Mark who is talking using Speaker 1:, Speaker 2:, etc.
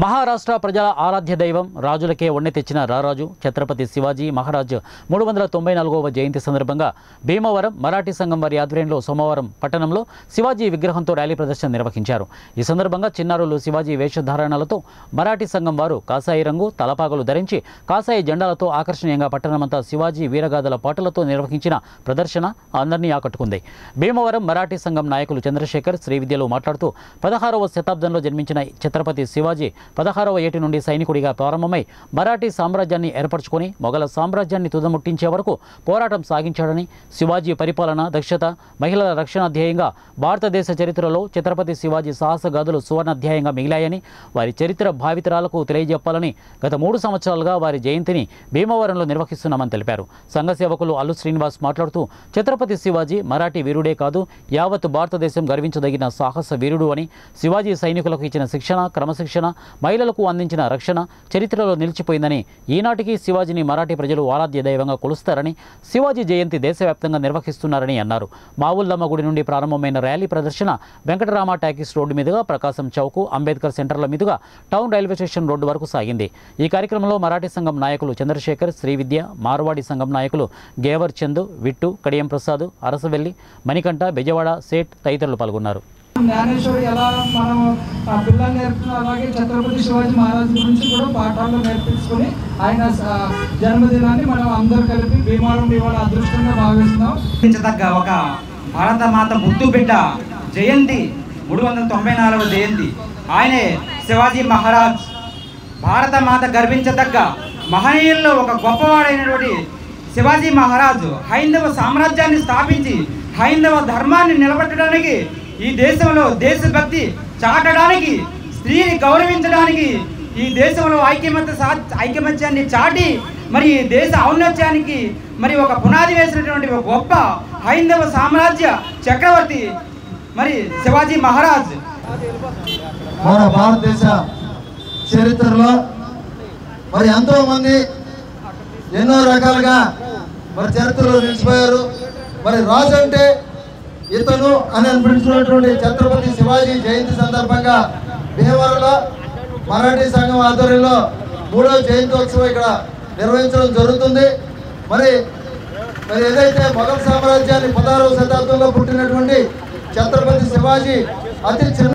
Speaker 1: మహారాష్ట్ర ప్రజల ఆరాధ్య దైవం రాజులకే వన్నె తెచ్చిన రారాజు ఛత్రపతి శివాజీ మహారాజ్ 394వ జయంతి సందర్భంగా భీమవరం మరాఠీ సంఘం వారి ఆధ్వర్యంలో సోమవారం పట్టణంలో శివాజీ విగ్రహంతో ర్యాలీ ప్రదర్శన నిర్వహించారు. ఈ సందర్భంగా చిన్నారులు శివాజీ వేషధారణలతో మరాఠీ సంఘం వారు కాషాయ రంగు తలపాగలు ధరించి కాషాయ జెండాలతో ఆకర్షణీయంగా పట్టణమంతా శివాజీ వీరగాథల పాటలతో నిర్వహించిన ప్రదర్శన అందరినీ ఆకట్టుకుంది. భీమవరం మరాఠీ సంఘం నాయకులు చంద్రశేఖర్ శ్రీవిద్యలు మాట్లాడుతూ 16వ శతాబ్దంలో జన్మించిన ఛత్రపతి శివాజీ 16వ ఏటి నుండి సైనికుడిగా ప్రారంభమై మరాఠీ సామ్రాజ్యాన్ని ఏర్పరచుకొని మొఘల సామ్రాజ్యాన్ని తుదముట్టించే వరకు పోరాటం సాగించాడని, శివాజీ పరిపాలన దక్షత మహిళల రక్షణ ధ్యేయంగా భారతదేశ చరిత్రలో ఛత్రపతి శివాజీ సాహసగాథలు సువర్ణాధ్యాయంగా మిగిలాయని, వారి చరిత్ర భావితరాలకు తెలియజెప్పాలని గత 3 సంవత్సరాలుగా వారి జయంతిని భీమవరంలో నిర్వహిస్తున్నామని తెలిపారు. సంఘ సేవకులు అల్లు శ్రీనివాస్ మాట్లాడుతూ ఛత్రపతి శివాజీ మరాఠీ వీరుడే కాదు, యావత్ భారతదేశం గర్వించదగిన సాహస వీరుడు అని, శివాజీ సైనికులకు ఇచ్చిన శిక్షణ క్రమశిక్షణ మహిళలకు అందించిన రక్షణ చరిత్రలో నిలిచిపోయిందని, ఈనాటికి శివాజీని మరాఠీ ప్రజలు ఆరాధ్య దైవంగా కొలుస్తారని, శివాజీ జయంతి దేశవ్యాప్తంగా నిర్వహిస్తున్నారని అన్నారు. మావుల్లమ్మ గుడి నుండి ప్రారంభమైన ర్యాలీ ప్రదర్శన వెంకటరామ టాకీస్ రోడ్డు మీదుగా ప్రకాశం చౌక్ అంబేద్కర్ సెంటర్ల మీదుగా టౌన్ రైల్వే స్టేషన్ రోడ్డు వరకు సాగింది. ఈ కార్యక్రమంలో మరాఠీ సంఘం నాయకులు చంద్రశేఖర్ శ్రీవిద్య, మార్వాడి సంఘం నాయకులు గేవర్ చందు, విట్టు, కడియం ప్రసాద్, అరసవెల్లి, మణికంఠ, బెజవాడ, సేట్ తదితరులు పాల్గొన్నారు.
Speaker 2: జ్ఞానేశ్వరి ఎలా మనం పిల్లలు నేర్పుతున్నా అలాగే ఛత్రపతి శివాజీ మహారాజ్ గురించి కూడా పాఠాలు నేర్పించుకొని ఆయన జన్మదినాన్ని మనం అందరూ కలిపి భీమవరం ఇవాళ అదృష్టంగా భావిస్తున్నాం.
Speaker 3: ఒక భారత మాత ముద్దు బిడ్డ జయంతి 394వ జయంతి. ఆయనే శివాజీ మహారాజ్. భారత మాత గర్వించదగ్గ మహనీయుల్లో ఒక గొప్పవాడైనటువంటి శివాజీ మహారాజు హైందవ సామ్రాజ్యాన్ని స్థాపించి హైందవ ధర్మాన్ని నిలబెట్టడానికి, ఈ దేశంలో దేశభక్తి చాటడానికి, స్త్రీని గౌరవించడానికి, ఈ దేశంలో ఐకమత్యాన్ని చాటి మరి దేశ ఔన్నత్యానికి మరి ఒక పునాది వేసినటువంటి ఒక గొప్ప హైందవ సామ్రాజ్య చక్రవర్తి మరి శివాజీ మహారాజ్.
Speaker 4: మన భారతదేశ చరిత్రలో మరి ఎంతో మంది ఎన్నో రకాలుగా మరి చరిత్రలో నిలిచిపోయారు. మరి రాజు అంటే ఇతను అని అనిపించుకున్నటువంటి ఛత్రపతి శివాజీ జయంతి సందర్భంగా భీమవరంలో మరాఠీ సంఘం ఆధ్వర్యంలో 3వ జయంతోత్సవం ఇక్కడ నిర్వహించడం జరుగుతుంది. మరి ఏదైతే మొఘల్ సామ్రాజ్యాన్ని 16వ శతాబ్దంలో పుట్టినటువంటి ఛత్రపతి శివాజీ అతి చిన్న